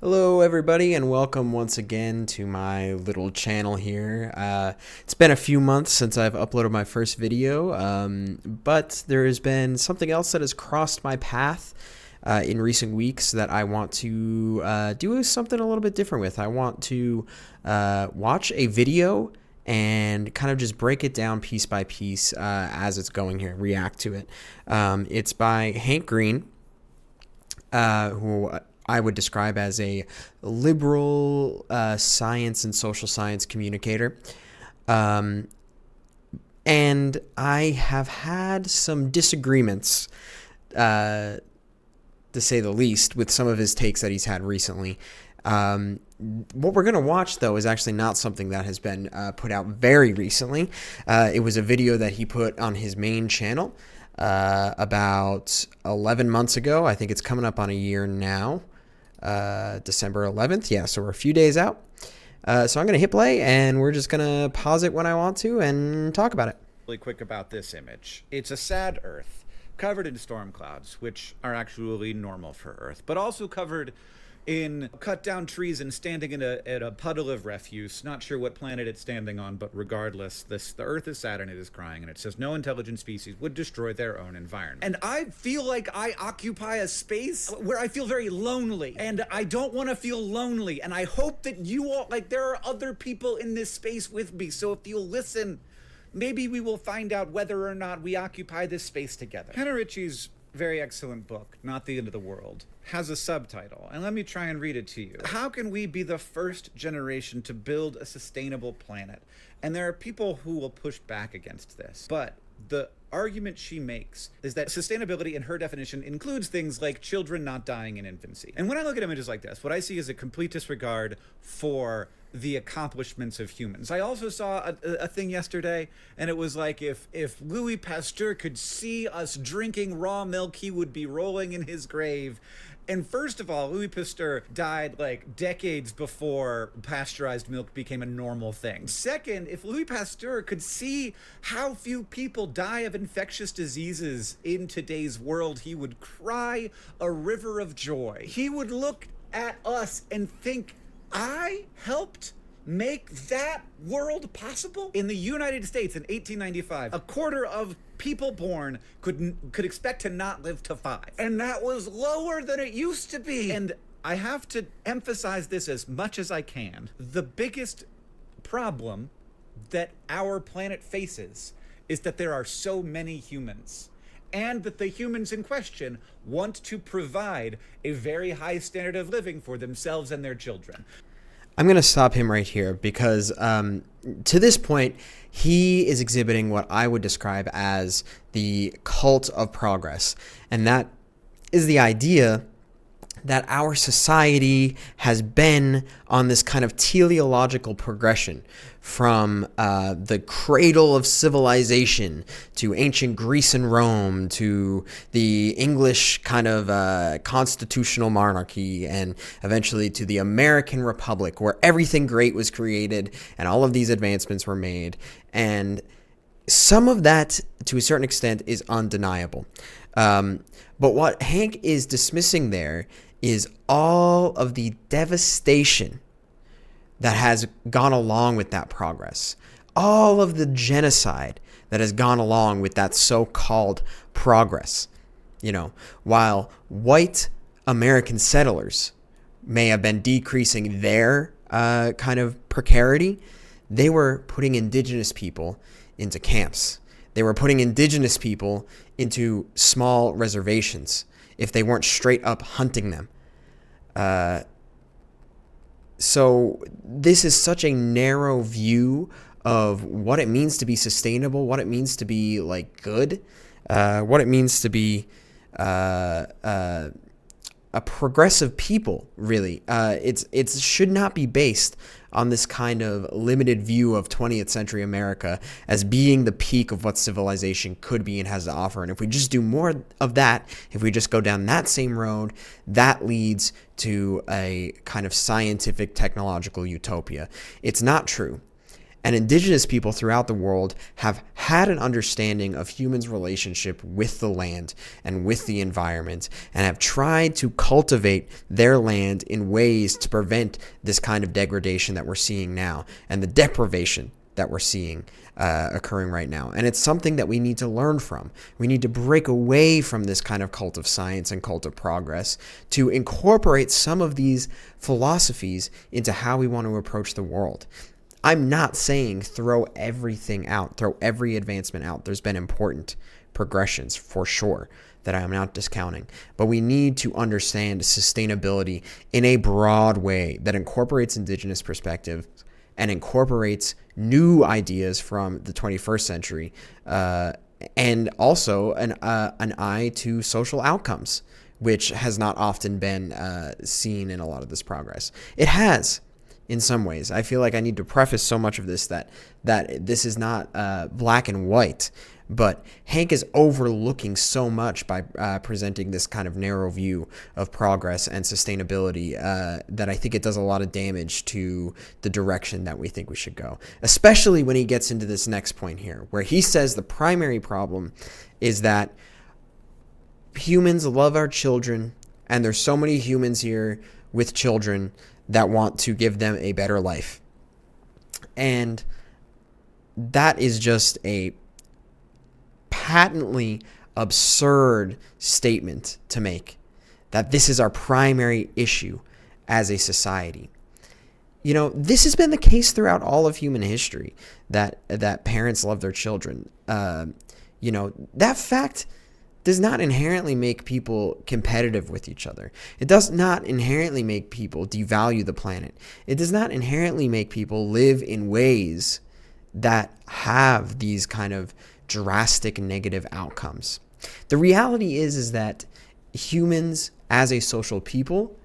Hello, everybody, and welcome once again to my little channel here. It's been a few months since I've uploaded my first video, but there has been something else that has crossed my path in recent weeks that I want to do something a little bit different with. I want to watch a video and kind of just break it down piece by piece as it's going here, react to it. It's by Hank Green, who I would describe as a liberal science and social science communicator. And I have had some disagreements, to say the least, with some of his takes that he's had recently. What we're going to watch, though, is actually not something that has been put out very recently. It was a video that he put on his main channel about 11 months ago. I think it's coming up on a year now. December 11th. Yeah, so we're a few days out. So I'm going to hit play, and we're just going to pause it when I want to and talk about it. Really quick about this image. It's a sad Earth, covered in storm clouds, which are actually normal for Earth, but also covered in cut down trees and standing in a puddle of refuse. Not sure what planet it's standing on, but regardless, the Earth is sad and it is crying, and it says no intelligent species would destroy their own environment. And I feel like I occupy a space where I feel very lonely, and I don't want to feel lonely, and I hope that you all, like, there are other people in this space with me, so if you'll listen, maybe we will find out whether or not we occupy this space together. Hannah Ritchie's very excellent book, Not the End of the World, has a subtitle, and let me try and read it to you. How can we be the first generation to build a sustainable planet? And there are people who will push back against this, but the argument she makes is that sustainability in her definition includes things like children not dying in infancy. And when I look at images like this, what I see is a complete disregard for the accomplishments of humans. I also saw a thing yesterday, and it was like, if Louis Pasteur could see us drinking raw milk, he would be rolling in his grave. And first of all, Louis Pasteur died like decades before pasteurized milk became a normal thing. Second, if Louis Pasteur could see how few people die of infectious diseases in today's world, he would cry a river of joy. He would look at us and think, I helped make that world possible? In the United States in 1895, a quarter of people born could expect to not live to 5. And that was lower than it used to be. And I have to emphasize this as much as I can. The biggest problem that our planet faces is that there are so many humans, and that the humans in question want to provide a very high standard of living for themselves and their children. I'm going to stop him right here because to this point, he is exhibiting what I would describe as the cult of progress. And that is the idea that our society has been on this kind of teleological progression from the cradle of civilization to ancient Greece and Rome to the English kind of constitutional monarchy, and eventually to the American Republic, where everything great was created and all of these advancements were made. And some of that, to a certain extent, is undeniable. But what Hank is dismissing there is all of the devastation that has gone along with that progress, all of the genocide that has gone along with that so-called progress. You know, while white American settlers may have been decreasing their kind of precarity, they were putting indigenous people into camps. They were putting indigenous people into small reservations if they weren't straight up hunting them. So this is such a narrow view of what it means to be sustainable, what it means to be like good, what it means to be a progressive people, really. It should not be based on this kind of limited view of 20th century America as being the peak of what civilization could be and has to offer. And if we just do more of that, if we just go down that same road, that leads to a kind of scientific technological utopia. It's not true. And indigenous people throughout the world have had an understanding of humans' relationship with the land and with the environment, and have tried to cultivate their land in ways to prevent this kind of degradation that we're seeing now and the deprivation that we're seeing occurring right now. And it's something that we need to learn from. We need to break away from this kind of cult of science and cult of progress to incorporate some of these philosophies into how we want to approach the world. I'm not saying throw everything out, throw every advancement out. There's been important progressions for sure that I am not discounting. But we need to understand sustainability in a broad way that incorporates indigenous perspectives and incorporates new ideas from the 21st century, and also an eye to social outcomes, which has not often been seen in a lot of this progress. It has. In some ways, I feel like I need to preface so much of this that this is not black and white, but Hank is overlooking so much by presenting this kind of narrow view of progress and sustainability that I think it does a lot of damage to the direction that we think we should go, especially when he gets into this next point here, where he says the primary problem is that humans love our children, and there's so many humans here with children that want to give them a better life. And that is just a patently absurd statement to make, that this is our primary issue as a society. You know, this has been the case throughout all of human history, that parents love their children. You know, that fact does not inherently make people competitive with each other. It does not inherently make people devalue the planet. It does not inherently make people live in ways that have these kind of drastic negative outcomes. The reality is that humans as a social people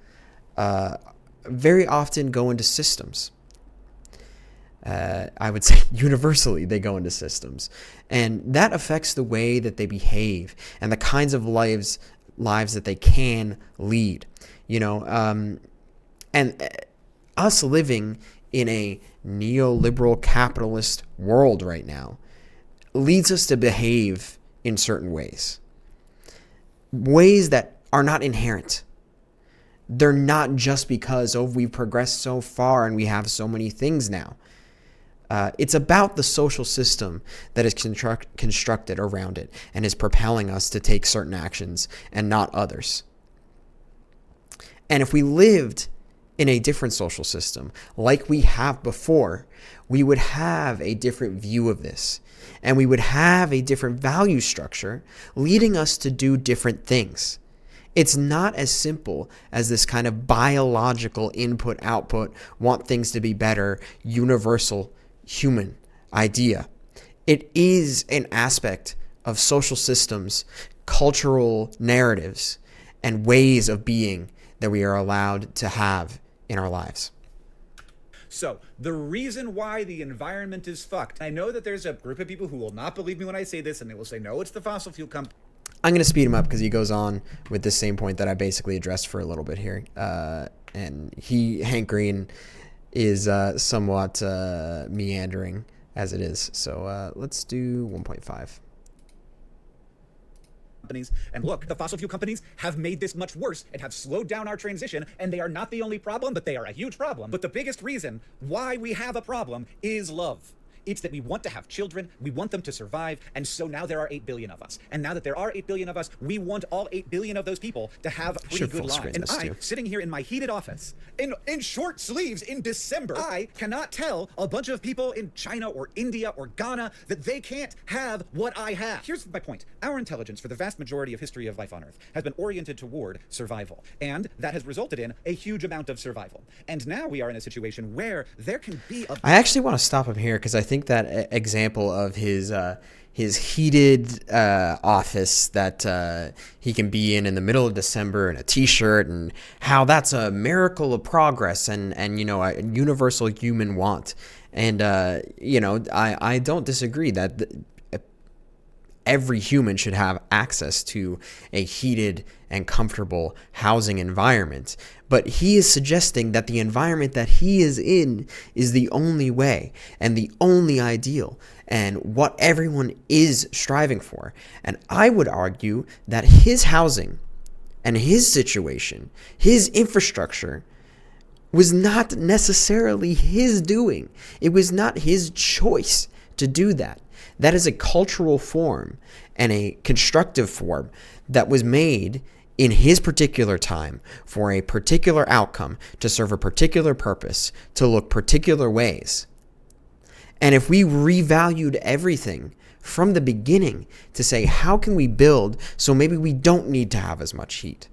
very often go into systems. I would say universally they go into systems, and that affects the way that they behave and the kinds of lives that they can lead. You know, and us living in a neoliberal capitalist world right now leads us to behave in certain ways that are not inherent. They're not just because, we've progressed so far and we have so many things now. It's about the social system that is constructed around it and is propelling us to take certain actions and not others. And if we lived in a different social system like we have before, we would have a different view of this, and we would have a different value structure leading us to do different things. It's not as simple as this kind of biological input-output, want things to be better, universal human idea. It is an aspect of social systems, cultural narratives, and ways of being that we are allowed to have in our lives. So, the reason why the environment is fucked, I know that there's a group of people who will not believe me when I say this, and they will say, no, it's the fossil fuel company. I'm going to speed him up because he goes on with the same point that I basically addressed for a little bit here. And Hank Green, is somewhat meandering as it is. So let's do 1.5. Companies. And look, the fossil fuel companies have made this much worse and have slowed down our transition, and they are not the only problem, but they are a huge problem. But the biggest reason why we have a problem is love. It's that we want to have children, we want them to survive, and so now there are 8 billion of us. And now that there are 8 billion of us, we want all 8 billion of those people to have pretty good lives. And I, sitting here in my heated office, in short sleeves in December, I cannot tell a bunch of people in China or India or Ghana that they can't have what I have. Here's my point. Our intelligence, for the vast majority of history of life on Earth, has been oriented toward survival. And that has resulted in a huge amount of survival. And now we are in a situation where there can be a... I actually want to stop him here because I think that example of his heated office that he can be in the middle of December in a t-shirt, and how that's a miracle of progress and you know, a universal human want. And you know, I don't disagree that every human should have access to a heated and comfortable housing environment. But he is suggesting that the environment that he is in is the only way and the only ideal and what everyone is striving for. And I would argue that his housing and his situation, his infrastructure, was not necessarily his doing. It was not his choice to do that. That is a cultural form and a constructive form that was made in his particular time for a particular outcome, to serve a particular purpose, to look particular ways. And if we revalued everything from the beginning to say, how can we build so maybe we don't need to have as much heat,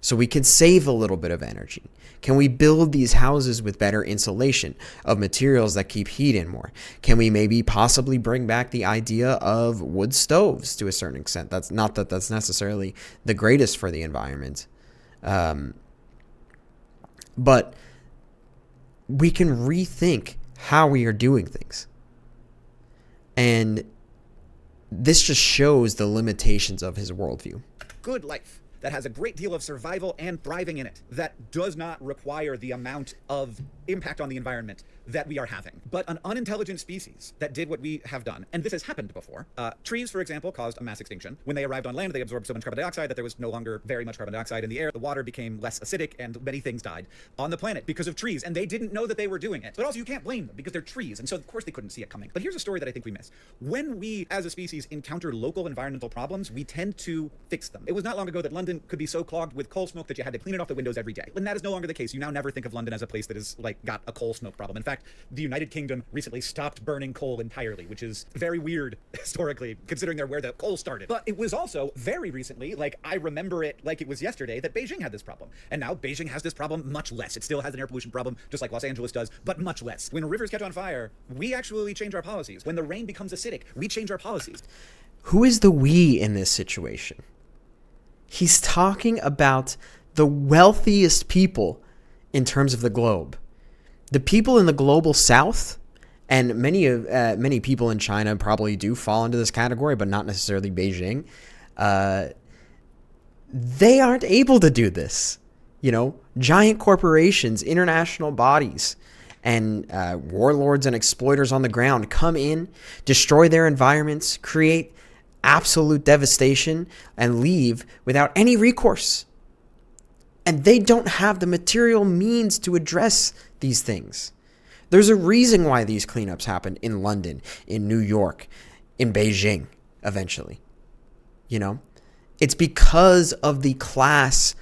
so we can save a little bit of energy? Can we build these houses with better insulation of materials that keep heat in more? Can we maybe possibly bring back the idea of wood stoves to a certain extent? That's not that that's necessarily the greatest for the environment. But we can rethink how we are doing things. And this just shows the limitations of his worldview. Good life that has a great deal of survival and thriving in it, that does not require the amount of impact on the environment that we are having. But an unintelligent species that did what we have done, and this has happened before. Trees, for example, caused a mass extinction. When they arrived on land, they absorbed so much carbon dioxide that there was no longer very much carbon dioxide in the air. The water became less acidic, and many things died on the planet because of trees, and they didn't know that they were doing it. But also, you can't blame them because they're trees, and so of course they couldn't see it coming. But here's a story that I think we miss. When we, as a species, encounter local environmental problems, we tend to fix them. It was not long ago that London could be so clogged with coal smoke that you had to clean it off the windows every day. And that is no longer the case. You now never think of London as a place that is like got a coal smoke problem. In fact, the United Kingdom recently stopped burning coal entirely, which is very weird historically, considering they're where the coal started. But it was also very recently, like I remember it like it was yesterday, that Beijing had this problem. And now Beijing has this problem much less. It still has an air pollution problem, just like Los Angeles does, but much less. When rivers catch on fire, we actually change our policies. When the rain becomes acidic, we change our policies. Who is the we in this situation? He's talking about the wealthiest people in terms of the globe. The people in the global south, and many people in China probably do fall into this category, but not necessarily Beijing. They aren't able to do this. You know, giant corporations, international bodies, and warlords and exploiters on the ground come in, destroy their environments, create absolute devastation, and leave without any recourse. And they don't have the material means to address these things. There's a reason why these cleanups happen in London, in New York, in Beijing, eventually. You know, it's because of the class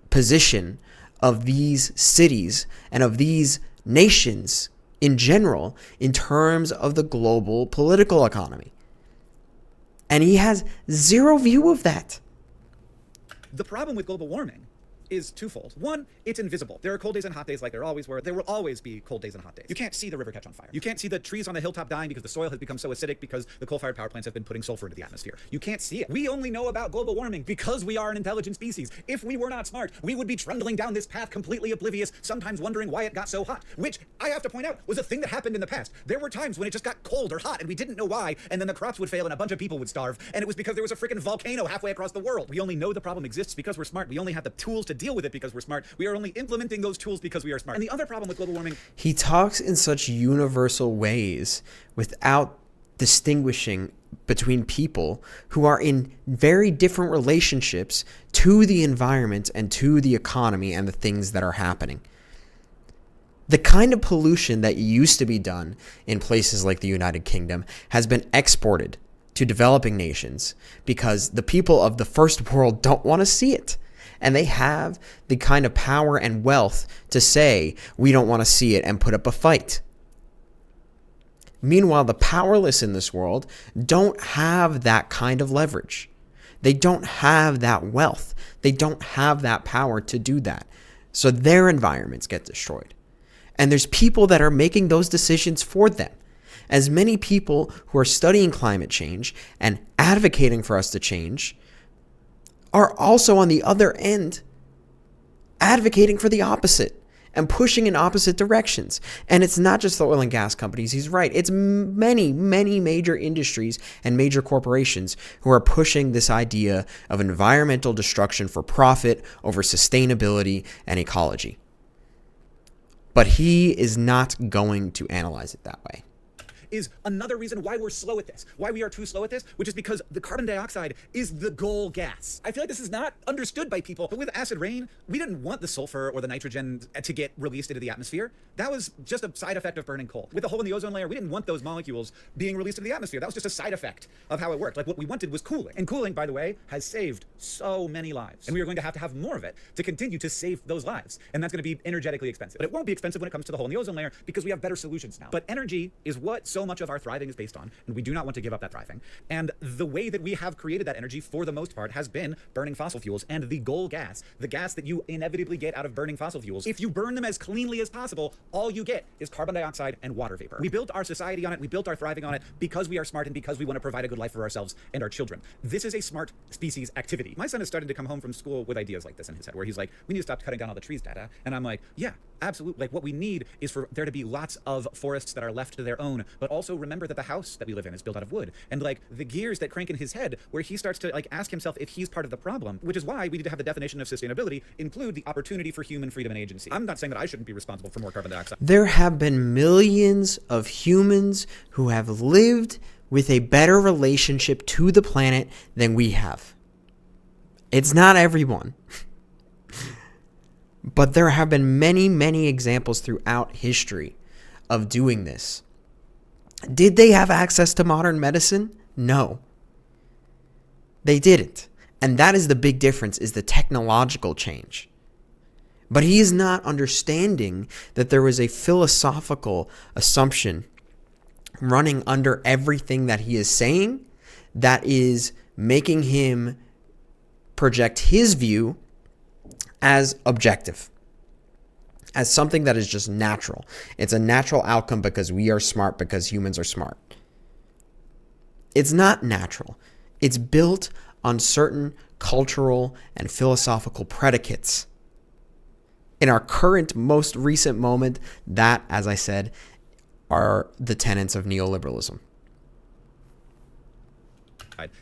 position of these cities and of these nations in general in terms of the global political economy. And he has zero view of that. The problem with global warming is twofold. One, it's invisible. There are cold days and hot days like there always were. There will always be cold days and hot days. You can't see the river catch on fire. You can't see the trees on the hilltop dying because the soil has become so acidic because the coal-fired power plants have been putting sulfur into the atmosphere. You can't see it. We only know about global warming because we are an intelligent species. If we were not smart, we would be trundling down this path completely oblivious, sometimes wondering why it got so hot, which I have to point out was a thing that happened in the past. There were times when it just got cold or hot and we didn't know why, and then the crops would fail and a bunch of people would starve, and it was because there was a freaking volcano halfway across the world. We only know the problem exists because we're smart. We only have the tools to deal with it because we're smart. We are only implementing those tools because we are smart. And the other problem with global warming... He talks in such universal ways without distinguishing between people who are in very different relationships to the environment and to the economy and the things that are happening. The kind of pollution that used to be done in places like the United Kingdom has been exported to developing nations because the people of the first world don't want to see it. And they have the kind of power and wealth to say, we don't want to see it and put up a fight. Meanwhile, the powerless in this world don't have that kind of leverage. They don't have that wealth. They don't have that power to do that. So their environments get destroyed. And there's people that are making those decisions for them. As many people who are studying climate change and advocating for us to change are also on the other end advocating for the opposite and pushing in opposite directions. And it's not just the oil and gas companies. He's right. It's many, many major industries and major corporations who are pushing this idea of environmental destruction for profit over sustainability and ecology. But he is not going to analyze it that way. Is another reason why we're slow at this, why we are too slow at this, which is because the carbon dioxide is the goal gas. I feel like this is not understood by people, but with acid rain, we didn't want the sulfur or the nitrogen to get released into the atmosphere. That was just a side effect of burning coal. With the hole in the ozone layer, we didn't want those molecules being released into the atmosphere. That was just a side effect of how it worked. Like, what we wanted was cooling. And cooling, by the way, has saved so many lives. And we are going to have more of it to continue to save those lives. And that's going to be energetically expensive. But it won't be expensive when it comes to the hole in the ozone layer because we have better solutions now. But energy is what so much of our thriving is based on, and we do not want to give up that thriving. And the way that we have created that energy, for the most part, has been burning fossil fuels. And the goal gas, the gas that you inevitably get out of burning fossil fuels, if you burn them as cleanly as possible, all you get is carbon dioxide and water vapor. We built our society on it, we built our thriving on it because we are smart and because we want to provide a good life for ourselves and our children. This is a smart species activity. My son is starting to come home from school with ideas like this in his head, where he's like, we need to stop cutting down all the trees, Dada. And I'm like, yeah, absolutely. Like, what we need is for there to be lots of forests that are left to their own, but also remember that the house that we live in is built out of wood. And like the gears that crank in his head, where he starts to like ask himself if he's part of the problem, which is why we need to have the definition of sustainability include the opportunity for human freedom and agency. I'm not saying that I shouldn't be responsible for more carbon dioxide. There have been millions of humans who have lived with a better relationship to the planet than we have. It's not everyone. But there have been many, many examples throughout history of doing this. Did they have access to modern medicine? No. They didn't. And that is the big difference, is the technological change. But he is not understanding that there was a philosophical assumption running under everything that he is saying that is making him project his view as objective, as something that is just natural. It's a natural outcome because we are smart, because humans are smart. It's not natural. It's built on certain cultural and philosophical predicates. In our current, most recent moment, that, as I said, are the tenets of neoliberalism.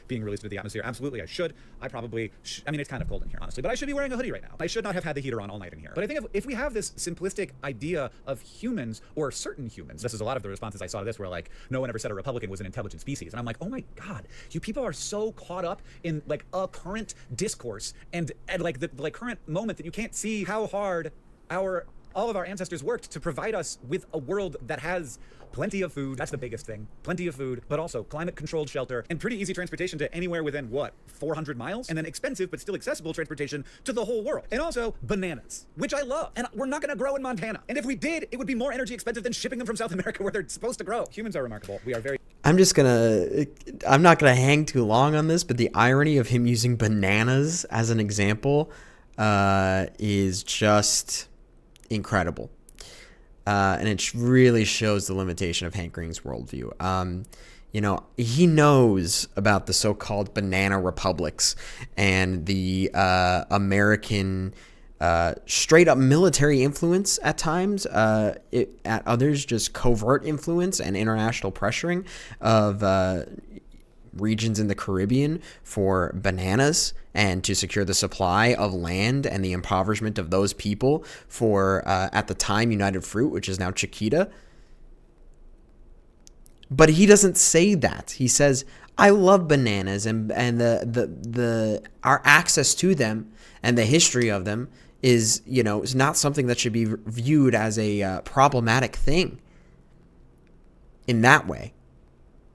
Being released into the atmosphere. Absolutely, I should. I probably, I mean, it's kind of cold in here, honestly, but I should be wearing a hoodie right now. I should not have had the heater on all night in here. But I think if we have this simplistic idea of humans, or certain humans, this is a lot of the responses I saw to this were like, no one ever said a Republican was an intelligent species. And I'm like, oh my God, you people are so caught up in like a current discourse and like the like current moment that you can't see how hard all of our ancestors worked to provide us with a world that has plenty of food. That's the biggest thing. Plenty of food, but also climate-controlled shelter and pretty easy transportation to anywhere within, 400 miles? And then expensive but still accessible transportation to the whole world. And also bananas, which I love. And we're not going to grow in Montana. And if we did, it would be more energy expensive than shipping them from South America where they're supposed to grow. Humans are remarkable. We are very... I'm not going to hang too long on this, but the irony of him using bananas as an example is just incredible. And it really shows the limitation of Hank Green's worldview. He knows about the so-called banana republics and the American straight-up military influence at times, at others just covert influence and international pressuring of regions in the Caribbean for bananas and to secure the supply of land and the impoverishment of those people for, at the time, United Fruit, which is now Chiquita. But he doesn't say that. He says, I love bananas and our access to them and the history of them is not something that should be viewed as a problematic thing in that way.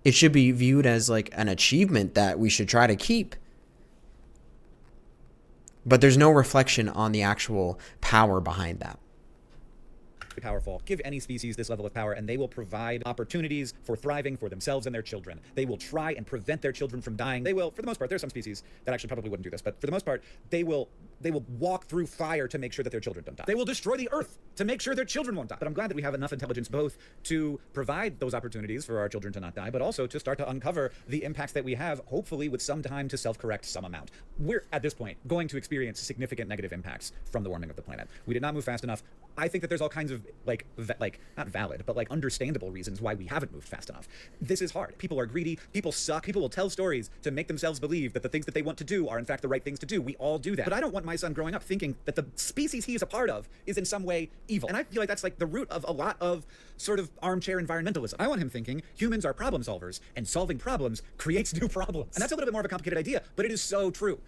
It should be viewed as like an achievement that we should try to keep. But there's no reflection on the actual power behind that. powerful. Give any species this level of power and they will provide opportunities for thriving for themselves and their children. They will try and prevent their children from dying. They will, for the most part, there's some species that actually probably wouldn't do this, but for the most part, they will walk through fire to make sure that their children don't die. They will destroy the earth to make sure their children won't die. But I'm glad that we have enough intelligence both to provide those opportunities for our children to not die, but also to start to uncover the impacts that we have, hopefully with some time to self-correct some amount. We're, at this point, going to experience significant negative impacts from the warming of the planet. We did not move fast enough. I think that there's all kinds of not valid, but understandable reasons why we haven't moved fast enough. This is hard. People are greedy. People suck. People will tell stories to make themselves believe that the things that they want to do are in fact the right things to do. We all do that. But I don't want my son growing up thinking that the species he is a part of is in some way evil. And I feel like that's the root of a lot of sort of armchair environmentalism. I want him thinking humans are problem solvers and solving problems creates new problems. And that's a little bit more of a complicated idea, but it is so true.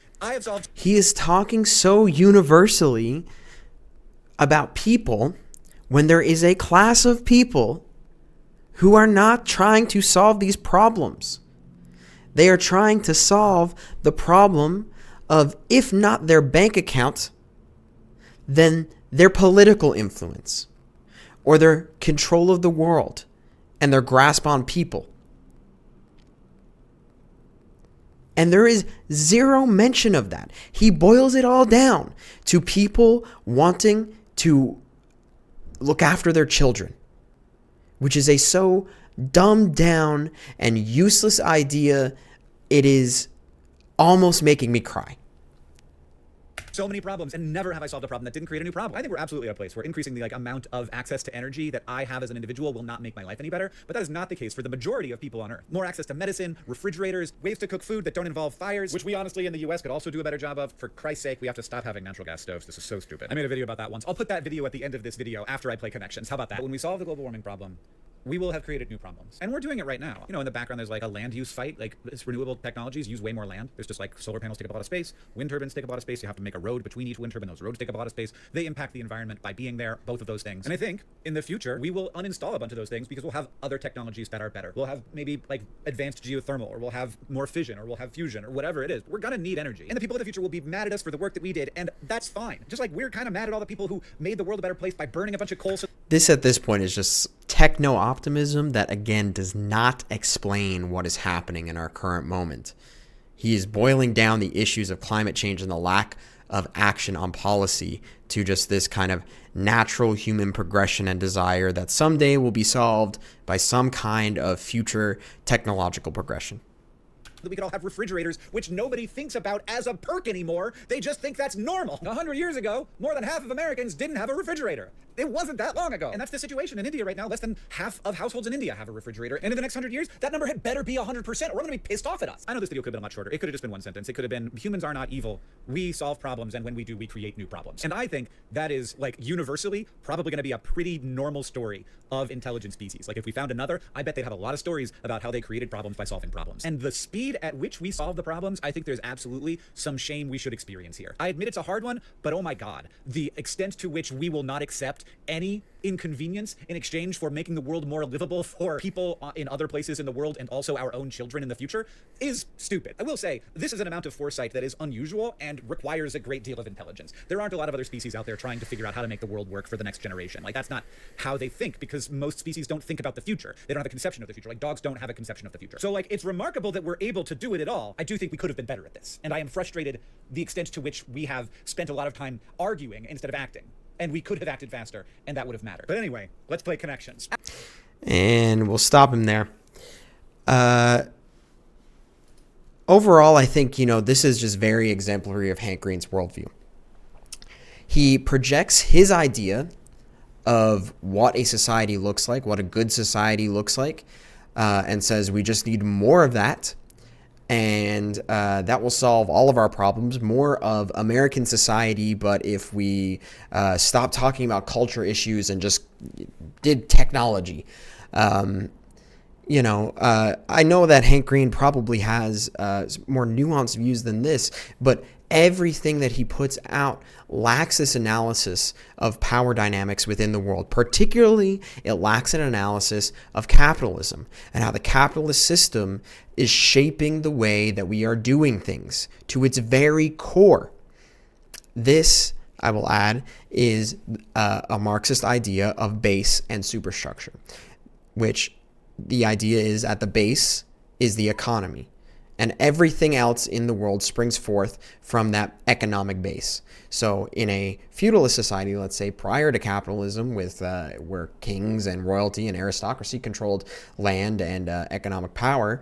He is talking so universally about people when there is a class of people who are not trying to solve these problems. They are trying to solve the problem of, if not their bank account, then their political influence or their control of the world and their grasp on people. And there is zero mention of that. He boils it all down to people wanting to look after their children, which is a so dumbed down and useless idea. It is almost making me cry. So many problems, and never have I solved a problem that didn't create a new problem. I think we're absolutely at a place where increasing the amount of access to energy that I have as an individual will not make my life any better, but that is not the case for the majority of people on Earth. More access to medicine, refrigerators, ways to cook food that don't involve fires, which we honestly in the US could also do a better job of. For Christ's sake, we have to stop having natural gas stoves. This is so stupid. I made a video about that once. I'll put that video at the end of this video after I play Connections. How about that? When we solve the global warming problem, we will have created new problems. And we're doing it right now. In the background, there's a land use fight. This renewable technologies use way more land. There's just solar panels take up a lot of space. Wind turbines take up a lot of space. You have to make a road between each wind turbine. Those roads take up a lot of space. They impact the environment by being there, both of those things. And I think in the future, we will uninstall a bunch of those things because we'll have other technologies that are better. We'll have maybe advanced geothermal, or we'll have more fission, or we'll have fusion, or whatever it is. We're gonna need energy. And the people of the future will be mad at us for the work that we did. And that's fine. Just we're kind of mad at all the people who made the world a better place by burning a bunch of coal. This at this point is just techno-optimism that, again, does not explain what is happening in our current moment. He is boiling down the issues of climate change and the lack of action on policy to just this kind of natural human progression and desire that someday will be solved by some kind of future technological progression. That we could all have refrigerators, which nobody thinks about as a perk anymore. They just think that's normal. 100 years ago, more than half of Americans didn't have a refrigerator. It wasn't that long ago. And that's the situation in India right now. Less than half of households in India have a refrigerator. And in the next 100 years, that number had better be 100%, or I'm going to be pissed off at us. I know this video could have been a lot shorter. It could have just been one sentence. It could have been, humans are not evil. We solve problems, and when we do, we create new problems. And I think that is, universally, probably going to be a pretty normal story of intelligent species. If we found another, I bet they'd have a lot of stories about how they created problems by solving problems. And the speed at which we solve the problems, I think there's absolutely some shame we should experience here. I admit it's a hard one, but oh my God, the extent to which we will not accept any inconvenience in exchange for making the world more livable for people in other places in the world and also our own children in the future is stupid. I will say, this is an amount of foresight that is unusual and requires a great deal of intelligence. There aren't a lot of other species out there trying to figure out how to make the world work for the next generation. That's not how they think, because most species don't think about the future. They don't have a conception of the future. Dogs don't have a conception of the future. So it's remarkable that we're able to do it at all. I do think we could have been better at this. And I am frustrated the extent to which we have spent a lot of time arguing instead of acting. And we could have acted faster, and that would have mattered. But anyway, let's play Connections. And we'll stop him there. Overall, I think, this is just very exemplary of Hank Green's worldview. He projects his idea of what a society looks like, what a good society looks like, and says we just need more of that. And that will solve all of our problems, more of American society. But if we stop talking about culture issues and just did technology, I know that Hank Green probably has more nuanced views than this, but everything that he puts out lacks this analysis of power dynamics within the world. Particularly, it lacks an analysis of capitalism and how the capitalist system is shaping the way that we are doing things to its very core. This I will add, is a Marxist idea of base and superstructure, which the idea is at the base is the economy. And everything else in the world springs forth from that economic base. So in a feudalist society, let's say prior to capitalism, with where kings and royalty and aristocracy controlled land and economic power,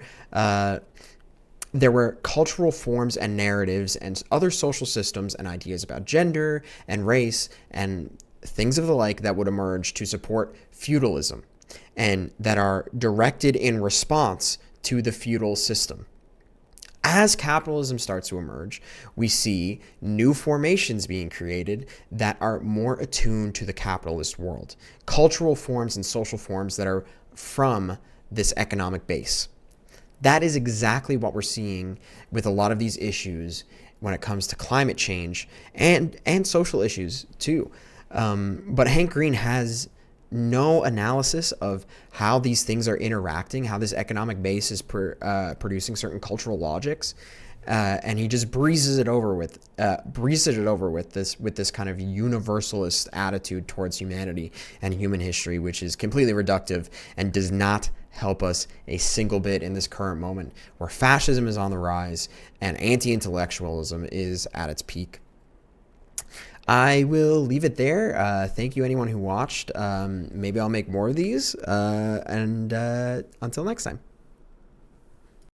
there were cultural forms and narratives and other social systems and ideas about gender and race and things of the like that would emerge to support feudalism and that are directed in response to the feudal system. As capitalism starts to emerge, we see new formations being created that are more attuned to the capitalist world, cultural forms and social forms that are from this economic base. That is exactly what we're seeing with a lot of these issues when it comes to climate change and social issues too. But Hank Green has no analysis of how these things are interacting, how this economic base is producing certain cultural logics, and he just breezes it over with this kind of universalist attitude towards humanity and human history, which is completely reductive and does not help us a single bit in this current moment where fascism is on the rise and anti-intellectualism is at its peak. I will leave it there. Thank you, anyone who watched. Maybe I'll make more of these. And until next time.